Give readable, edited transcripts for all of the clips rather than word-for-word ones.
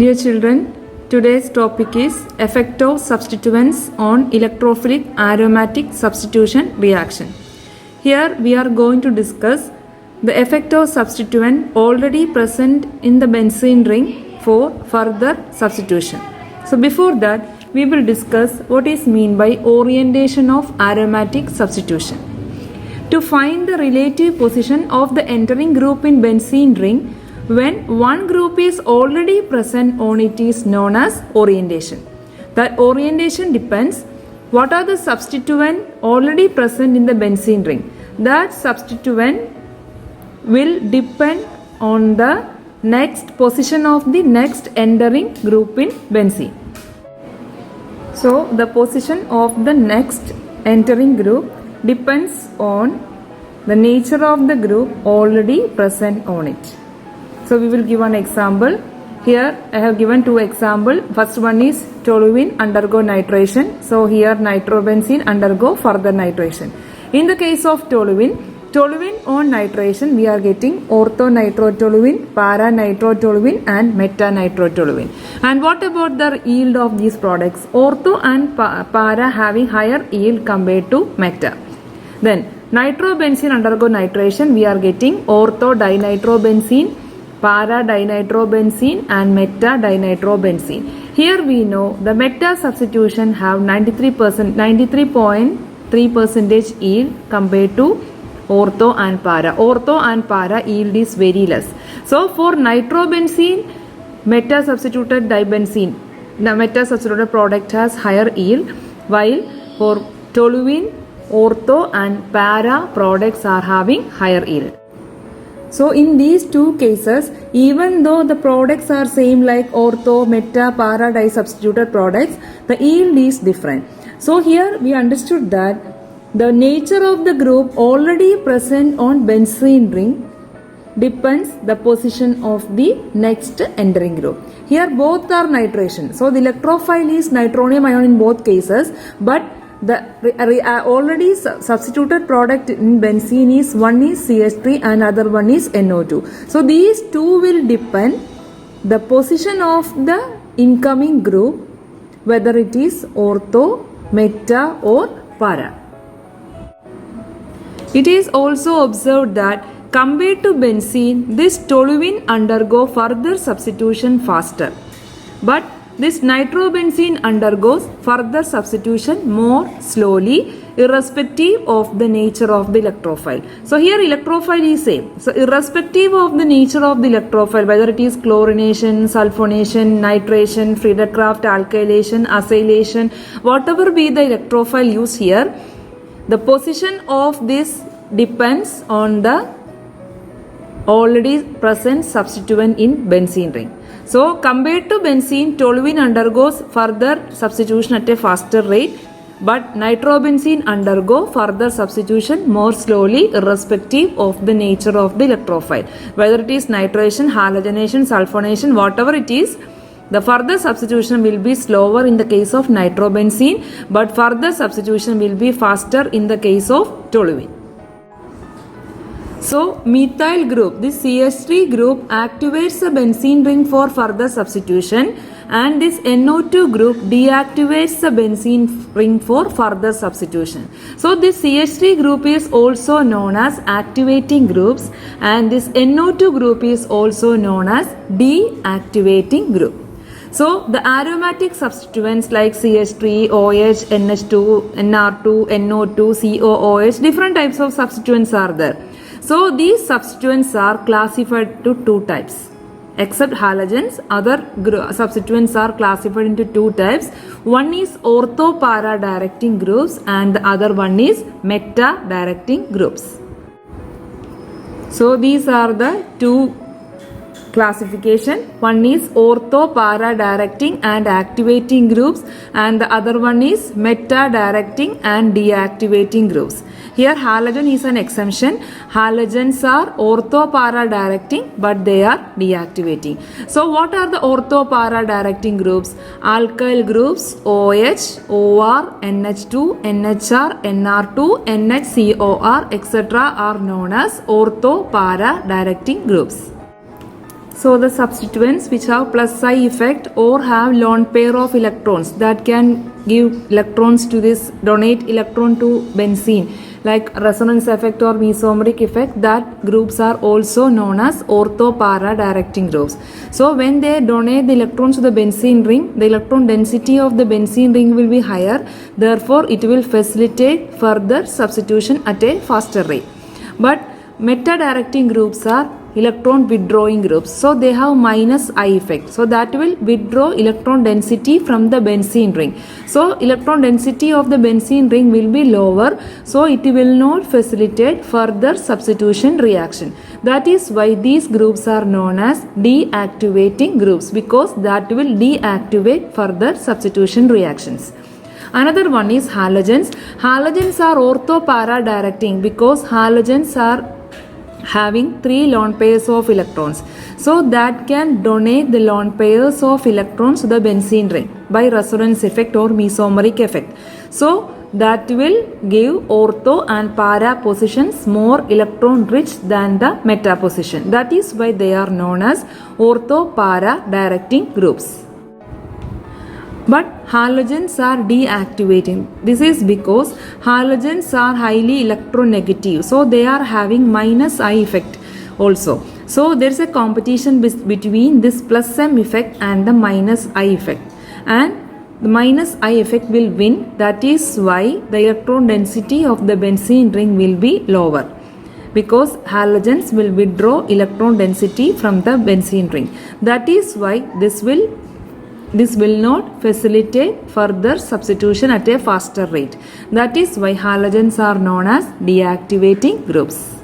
Dear children, today's topic is effect of substituents on electrophilic aromatic substitution reaction. Here we are going to discuss the effect of substituent already present in the benzene ring for further substitution. So before that, we will discuss what is meant by orientation of aromatic substitution. To find the relative position of the entering group in benzene ring when one group is already present on it is known as orientation. That orientation depends what are the substituent already present in the benzene ring. That substituent will depend on the next position of the next entering group in benzene. So the position of the next entering group depends on the nature of the group already present on it. So we will give an example. Here I have given two examples. First one is toluene undergo nitration. So here nitrobenzene undergo further nitration. In the case of toluene on nitration we are getting orthonitrotoluene, para-nitrotoluene and meta-nitrotoluene. And what about the yield of these products? Ortho and para having higher yield compared to meta. Then nitrobenzene undergo nitration we are getting ortho-dinitrobenzene, para-dinitrobenzene and meta-dinitrobenzene. Here we know the meta substitution have 93.3% yield compared to ortho and para. Ortho and para yield is very less. So for nitrobenzene, meta substituted dibenzene, the meta substituted product has higher yield, while for toluene, ortho and para products are having higher yield. So in these two cases, even though the products are same like ortho, meta, para disubstituted products, the yield is different. So here we understood that the nature of the group already present on benzene ring depends the position of the next entering group. Here both are nitration. So the electrophile is nitronium ion in both cases, but the already substituted product in benzene is one is CH3 and other one is NO2. So these two will depend the position of the incoming group, whether it is ortho, meta or para. It is also observed that compared to benzene, this toluene undergo further substitution faster. But this nitrobenzene undergoes further substitution more slowly, irrespective of the nature of the electrophile. So here electrophile is same. So irrespective of the nature of the electrophile, whether it is chlorination, sulfonation, nitration, Friedel-Crafts alkylation, acylation, whatever be the electrophile used here, the position of this depends on the already present substituent in benzene ring. So compared to benzene, toluene undergoes further substitution at a faster rate, but nitrobenzene undergo further substitution more slowly irrespective of the nature of the electrophile. Whether it is nitration, halogenation, sulfonation, whatever it is, the further substitution will be slower in the case of nitrobenzene, but further substitution will be faster in the case of toluene. So methyl group, this CH3 group activates the benzene ring for further substitution, and this NO2 group deactivates the benzene ring for further substitution. So this CH3 group is also known as activating groups, and this NO2 group is also known as deactivating group. So the aromatic substituents like CH3, OH, NH2, NR2, NO2, COOH, different types of substituents are there. So these substituents are classified to two types. Except halogens, other substituents are classified into two types. One is ortho-para directing groups and the other one is meta directing groups. So these are the two classification. One is ortho-para directing and activating groups, and the other one is meta directing and deactivating groups. Here halogen is an exemption. Halogens are ortho-para directing, but they are deactivating. So what are the ortho-para directing groups? Alkyl groups OH, OR, NH2, NHR, NR2, NHCOR, etc. are known as ortho-para directing groups. So the substituents which have plus I effect or have lone pair of electrons that can give electrons to this, donate electron to benzene, like resonance effect or mesomeric effect, that groups are also known as ortho-para directing groups. So when they donate the electrons to the benzene ring, the electron density of the benzene ring will be higher, therefore it will facilitate further substitution at a faster rate. But meta-directing groups are electron withdrawing groups, so they have minus I effect, so that will withdraw electron density from the benzene ring. So electron density of the benzene ring will be lower, so it will not facilitate further substitution reaction. That is why these groups are known as deactivating groups, because that will deactivate further substitution reactions. Another one is halogens. Halogens are ortho-para directing because halogens are having 3 lone pairs of electrons, so that can donate the lone pairs of electrons to the benzene ring by resonance effect or mesomeric effect. So that will give ortho and para positions more electron rich than the meta position. That is why they are known as ortho-para directing groups. But halogens are deactivating. This is because halogens are highly electronegative, so they are having minus I effect also. So there is a competition between this plus M effect and the minus I effect, and the minus I effect will win. That is why the electron density of the benzene ring will be lower, because halogens will withdraw electron density from the benzene ring. That is why this will not facilitate further substitution at a faster rate. That is why halogens are known as deactivating groups.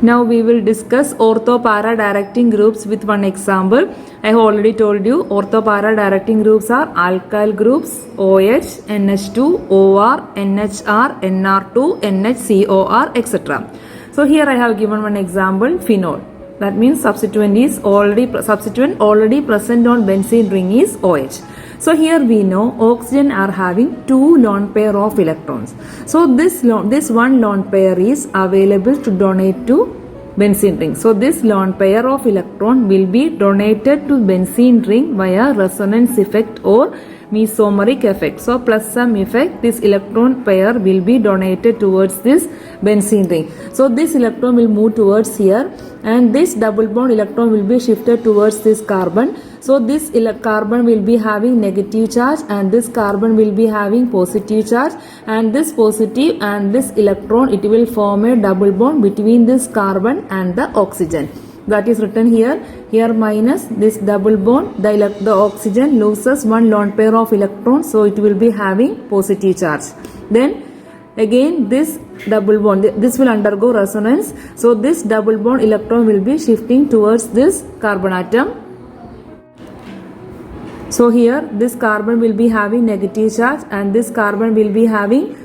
Now we will discuss ortho-para directing groups with one example. I have already told you ortho-para directing groups are alkyl groups OH, NH2, OR, NHR, NR2, NHCOR, etc. So here I have given one example, phenol. That means substituent already present on benzene ring is OH. So here we know oxygen are having 2 lone pair of electrons. So this one lone pair is available to donate to benzene ring. So this lone pair of electron will be donated to benzene ring via resonance effect or mesomeric effect. So plus some effect, this electron pair will be donated towards this benzene ring. So this electron will move towards here, and this double bond electron will be shifted towards this carbon. So this carbon will be having negative charge, and this carbon will be having positive charge, and this positive and this electron, it will form a double bond between this carbon and the oxygen. That is written here. Here minus this double bond, the oxygen loses 1 lone pair of electrons, so it will be having positive charge. Then again this double bond, this will undergo resonance, so this double bond electron will be shifting towards this carbon atom. So here this carbon will be having negative charge, and this carbon will be having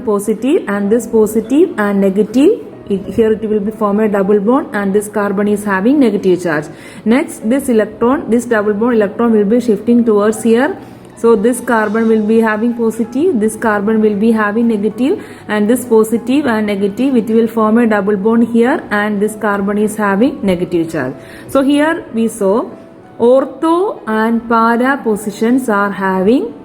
positive, and this positive and negative, here it will be form a double bond, and this carbon is having negative charge. Next this double bond electron will be shifting towards here. So this carbon will be having positive, this carbon will be having negative, and this positive and negative, it will form a double bond here, and this carbon is having negative charge. So here we saw ortho and para positions are having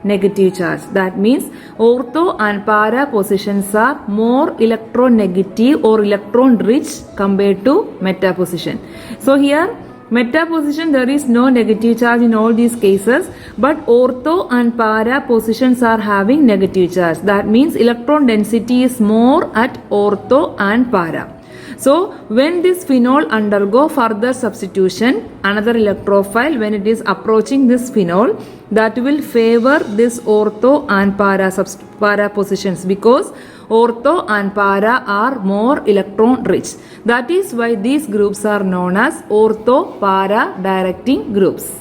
negative charge. That means ortho and para positions are more electronegative or electron rich compared to meta position. So here meta position, there is no negative charge in all these cases, but ortho and para positions are having negative charge. That means electron density is more at ortho and para. So when this phenol undergo further substitution, another electrophile, when it is approaching this phenol, that will favor this ortho and para positions, because ortho and para are more electron rich. That is why these groups are known as ortho-para directing groups.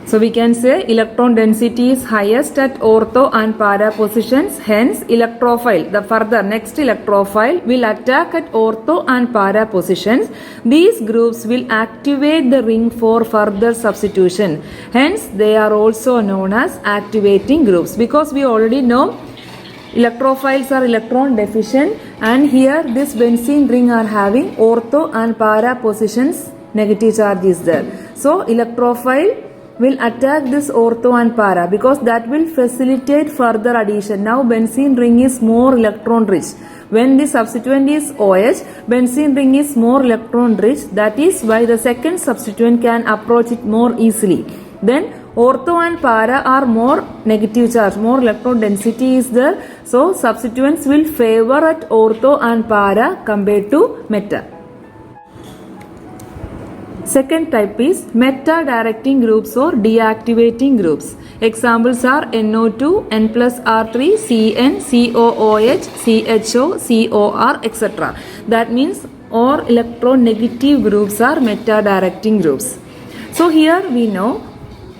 So we can say electron density is highest at ortho and para positions. Hence electrophile, the further next electrophile will attack at ortho and para positions. These groups will activate the ring for further substitution. Hence they are also known as activating groups, because we already know Electrophiles are electron deficient, and here this benzene ring are having ortho and para positions, negative charge is there. So electrophile will attack this ortho and para because that will facilitate further addition. Now benzene ring is more electron rich. When the substituent is OH, benzene ring is more electron rich. That is why the second substituent can approach it more easily. Then ortho and para are more negative charge, more electron density is there. So substituents will favor at ortho and para compared to meta. Second type is meta-directing groups or deactivating groups. Examples are NO2, N plus R3, CN, COOH, CHO, COR, etc. That means all electronegative groups are meta-directing groups. So here we know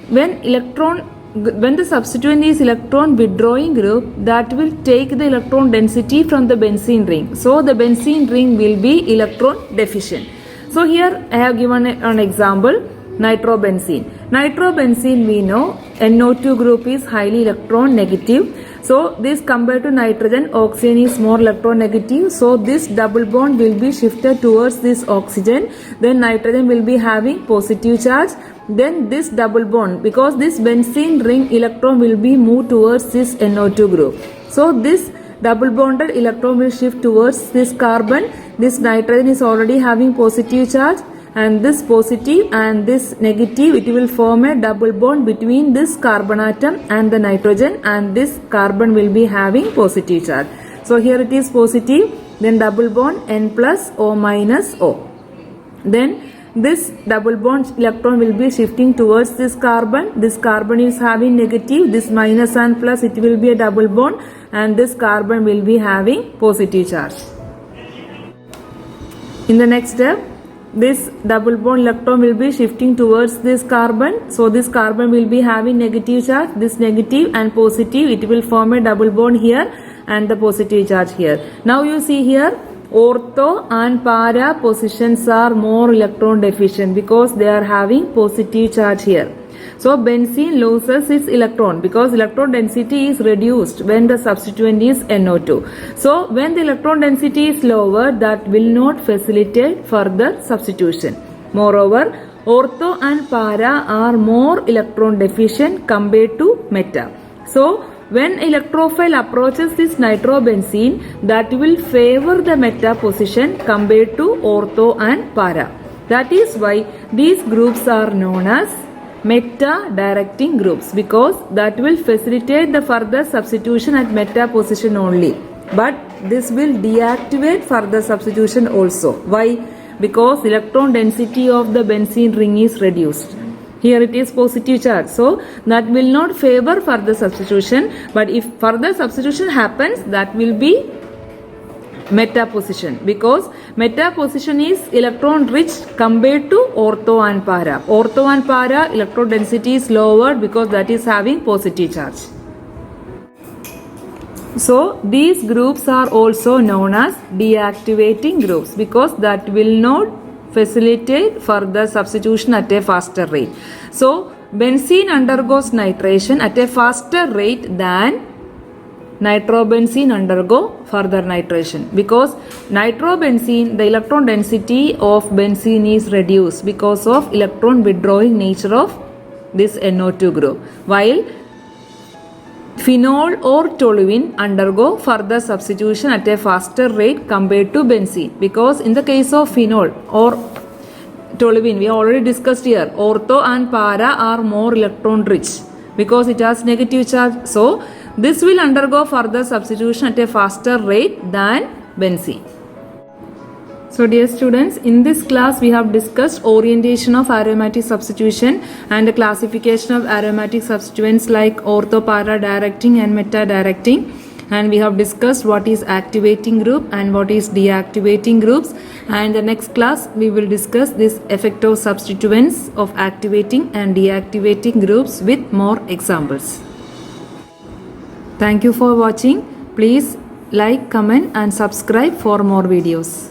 when the substituent is electron withdrawing group, that will take the electron density from the benzene ring. So the benzene ring will be electron deficient. So here I have given an example, nitrobenzene. Nitrobenzene we know NO2 group is highly electron negative. So this compared to nitrogen, oxygen is more electron negative. So this double bond will be shifted towards this oxygen. Then nitrogen will be having positive charge. Then this double bond, because this benzene ring electron will be moved towards this NO2 group. So this double bonded electron will shift towards this carbon. This nitrogen is already having positive charge, and this positive and this negative, it will form a double bond between this carbon atom and the nitrogen, and this carbon will be having positive charge. So here it is positive, then double bond N plus O minus O. Then this double bond electron will be shifting towards this carbon. This carbon is having negative, this minus and plus, it will be a double bond, and this carbon will be having positive charge. In the next step, this double bond electron will be shifting towards this carbon. So this carbon will be having negative charge, this negative and positive, it will form a double bond here and the positive charge here. Now you see here, ortho and para positions are more electron deficient because they are having positive charge here. So benzene loses its electron because electron density is reduced when the substituent is NO2. So when the electron density is lower, that will not facilitate further substitution. Moreover, ortho and para are more electron deficient compared to meta. So when electrophile approaches this nitrobenzene, that will favor the meta position compared to ortho and para. That is why these groups are known as meta-directing groups, because that will facilitate the further substitution at meta position only. But this will deactivate further substitution also. Why? Because electron density of the benzene ring is reduced. Here it is positive charge. So that will not favor further substitution. But if further substitution happens, that will be meta position, because meta position is electron rich compared to ortho and para. Ortho and para electron density is lower because that is having positive charge. So these groups are also known as deactivating groups because that will not facilitate further substitution at a faster rate. So benzene undergoes nitration at a faster rate than nitrobenzene undergo further nitration, because nitrobenzene, the electron density of benzene is reduced because of electron withdrawing nature of this NO2 group, while phenol or toluene undergo further substitution at a faster rate compared to benzene, because in the case of phenol or toluene, we already discussed here, ortho and para are more electron rich because it has negative charge. So this will undergo further substitution at a faster rate than benzene. So dear students, in this class we have discussed orientation of aromatic substitution and the classification of aromatic substituents like ortho, para directing and meta directing. And we have discussed what is activating group and what is deactivating groups. And the next class we will discuss this effect of substituents of activating and deactivating groups with more examples. Thank you for watching. Please like, comment and subscribe for more videos.